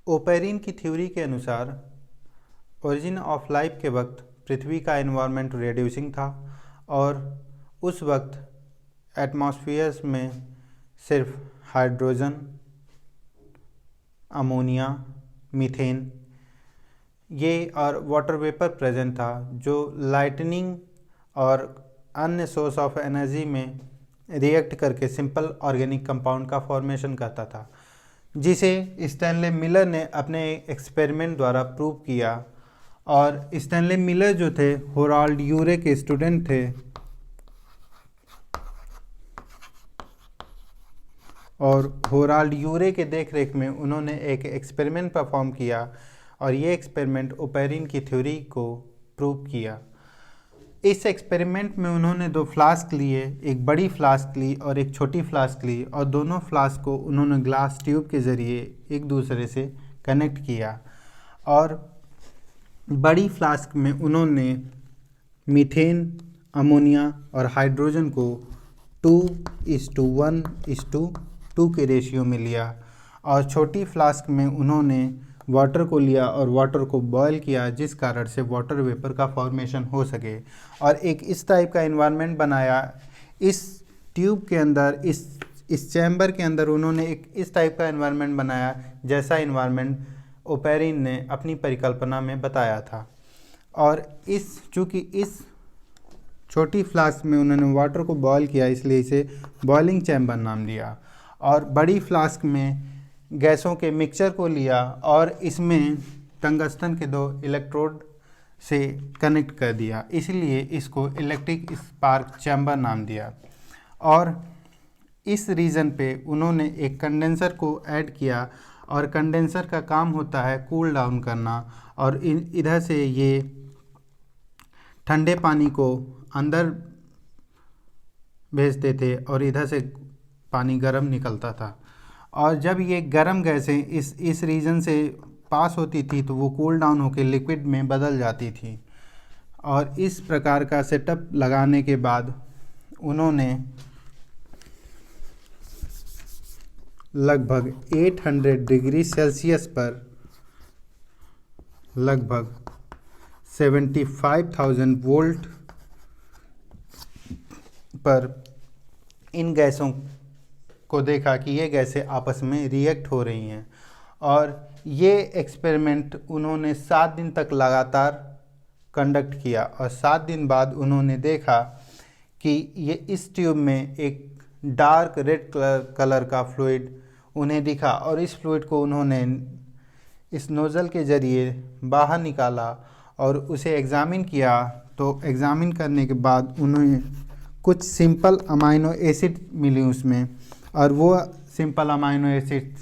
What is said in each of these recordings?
Oparin की theory के अनुसार ओरिजिन ऑफ लाइफ के वक्त पृथ्वी का एनवायरनमेंट रेड्यूसिंग था और उस वक्त एटमॉस्फेयर में सिर्फ हाइड्रोजन, अमोनिया, मीथेन ये और वाटर वेपर प्रेजेंट था, जो लाइटनिंग और अन्य सोर्स ऑफ एनर्जी में रिएक्ट करके सिंपल ऑर्गेनिक कंपाउंड का फॉर्मेशन करता था, जिसे स्टैनले मिलर ने अपने एक्सपेरिमेंट द्वारा प्रूव किया। और स्टैनले मिलर जो थे होराल्ड यूरे के स्टूडेंट थे और होराल्ड यूरे के देखरेख में उन्होंने एक एक्सपेरिमेंट परफॉर्म किया और ये एक्सपेरिमेंट ओपेरिन की थ्योरी को प्रूव किया। इस एक्सपेरिमेंट में उन्होंने दो फ्लास्क लिए, एक बड़ी फ्लास्क ली और एक छोटी फ्लास्क ली, और दोनों फ्लास्क को उन्होंने ग्लास ट्यूब के ज़रिए एक दूसरे से कनेक्ट किया। और बड़ी फ्लास्क में उन्होंने मीथेन, अमोनिया और हाइड्रोजन को 2:1:2 के रेशियो में लिया, और छोटी फ्लास्क में उन्होंने वाटर को लिया और वाटर को बॉयल किया, जिस कारण से वाटर वेपर का फॉर्मेशन हो सके। और एक इस टाइप का एनवायरनमेंट बनाया। इस ट्यूब के अंदर, इस चैम्बर के अंदर उन्होंने एक इस टाइप का एनवायरनमेंट बनाया जैसा एनवायरनमेंट ओपेरिन ने अपनी परिकल्पना में बताया था। और चूँकि इस छोटी फ्लास्क में उन्होंने वाटर को बॉयल किया, इसलिए इसे बॉइलिंग चैम्बर नाम दिया। और बड़ी फ्लास्क में गैसों के मिक्सचर को लिया और इसमें टंगस्टन के 2 इलेक्ट्रोड से कनेक्ट कर दिया, इसलिए इसको इलेक्ट्रिक स्पार्क चैम्बर नाम दिया। और इस रीजन पे उन्होंने एक कंडेंसर को ऐड किया, और कंडेंसर का काम होता है कूल डाउन करना, और इधर से ये ठंडे पानी को अंदर भेजते थे और इधर से पानी गर्म निकलता था। और जब ये गर्म गैसें इस रीजन से पास होती थी तो वो कूल डाउन होकर लिक्विड में बदल जाती थी। और इस प्रकार का सेटअप लगाने के बाद उन्होंने लगभग 800 डिग्री सेल्सियस पर लगभग 75,000 वोल्ट पर इन गैसों को देखा कि ये गैसें आपस में रिएक्ट हो रही हैं। और ये एक्सपेरिमेंट उन्होंने 7 दिन तक लगातार कंडक्ट किया, और 7 दिन बाद उन्होंने देखा कि ये इस ट्यूब में एक डार्क रेड कलर का फ्लूइड उन्हें दिखा, और इस फ्लूइड को उन्होंने इस नोज़ल के ज़रिए बाहर निकाला और उसे एग्ज़ामिन किया। तो एग्ज़ामिन करने के बाद उन्हें कुछ सिंपल अमाइनो एसिड मिली उसमें, और वो simple amino acid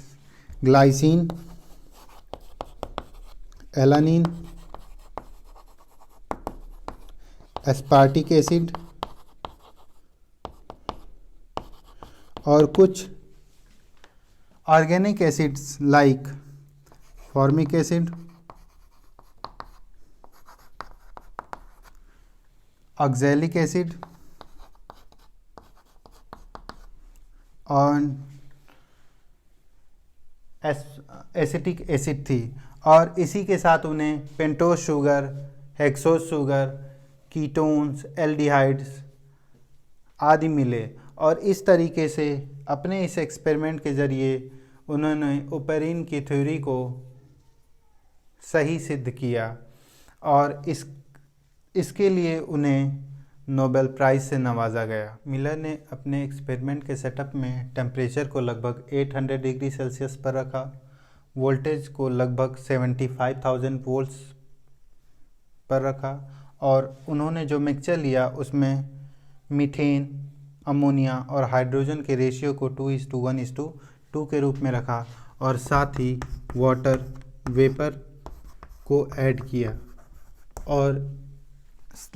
glycine, alanine, aspartic acid और कुछ organic acids like formic acid, oxalic acid और एसिटिक एसिड थी। और इसी के साथ उन्हें pentose sugar, hexose sugar, ketones, aldehydes आदि मिले। और इस तरीके से अपने इस एक्सपेरिमेंट के ज़रिए उन्होंने ओपेरिन की थ्योरी को सही सिद्ध किया, और इसके लिए उन्हें नोबेल प्राइज़ से नवाजा गया। मिलर ने अपने एक्सपेरिमेंट के सेटअप में टेम्परेचर को लगभग 800 डिग्री सेल्सियस पर रखा, वोल्टेज को लगभग 75,000 वोल्ट्स पर रखा, और उन्होंने जो मिक्सचर लिया उसमें मीथेन, अमोनिया और हाइड्रोजन के रेशियो को 2:1:2 के रूप में रखा, और साथ ही वाटर वेपर को ऐड किया। और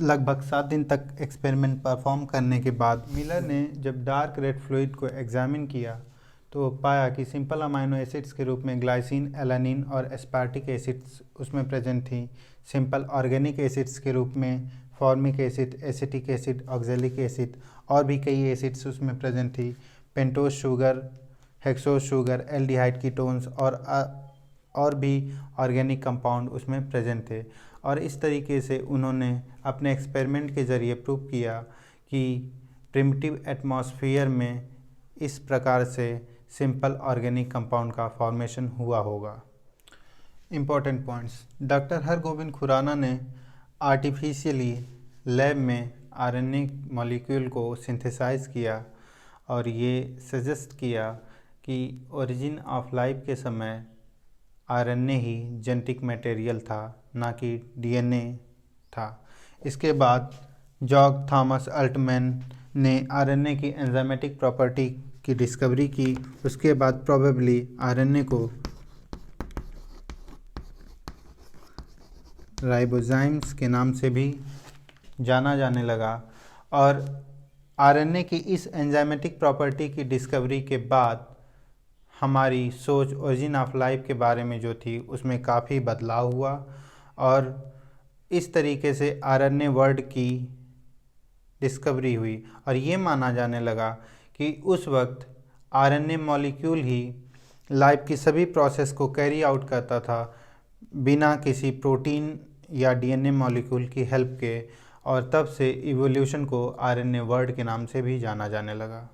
लगभग 7 दिन तक एक्सपेरिमेंट परफॉर्म करने के बाद मिलर ने जब डार्क रेड फ्लूइड को एग्जामिन किया तो पाया कि सिंपल अमाइनो एसिड्स के रूप में ग्लाइसिन, एलानिन और एस्पार्टिक एसिड्स उसमें प्रेजेंट थी। सिंपल ऑर्गेनिक एसिड्स के रूप में formic acid, acetic acid, oxalic acid और भी कई एसिड्स उसमें प्रेजेंट थी। Pentose sugar, hexose sugar, aldehyde ketones और और भी ऑर्गेनिक कंपाउंड उसमें प्रेजेंट थे। और इस तरीके से उन्होंने अपने एक्सपेरिमेंट के ज़रिए प्रूव किया कि प्रिमिटिव एटमॉस्फेयर में इस प्रकार से सिंपल ऑर्गेनिक कंपाउंड का फॉर्मेशन हुआ होगा। Important points, doctor Hargobind Khorana ने आर्टिफिशियली लैब में आरएनए मॉलिक्यूल को सिंथेसाइज किया और ये सजेस्ट किया कि ओरिजिन ऑफ लाइफ के समय आरएनए ही जेनेटिक मटेरियल था, ना कि डीएनए था। इसके बाद जॉर्ज थॉमस अल्टमैन ने आरएनए की एंजाइमेटिक प्रॉपर्टी की डिस्कवरी की। उसके बाद प्रोबेबली आरएनए को राइबोजाइम्स के नाम से भी जाना जाने लगा। और आरएनए की इस एंजाइमेटिक प्रॉपर्टी की डिस्कवरी के बाद हमारी सोच ओरिजिन ऑफ लाइफ के बारे में जो थी उसमें काफ़ी बदलाव हुआ और इस तरीके से आरएनए वर्ड की डिस्कवरी हुई। और ये माना जाने लगा कि उस वक्त आरएनए मॉलिक्यूल ही लाइफ की सभी प्रोसेस को कैरी आउट करता था बिना किसी प्रोटीन या डीएनए मॉलिक्यूल की हेल्प के। और तब से इवोल्यूशन को आरएनए वर्ड के नाम से भी जाना जाने लगा।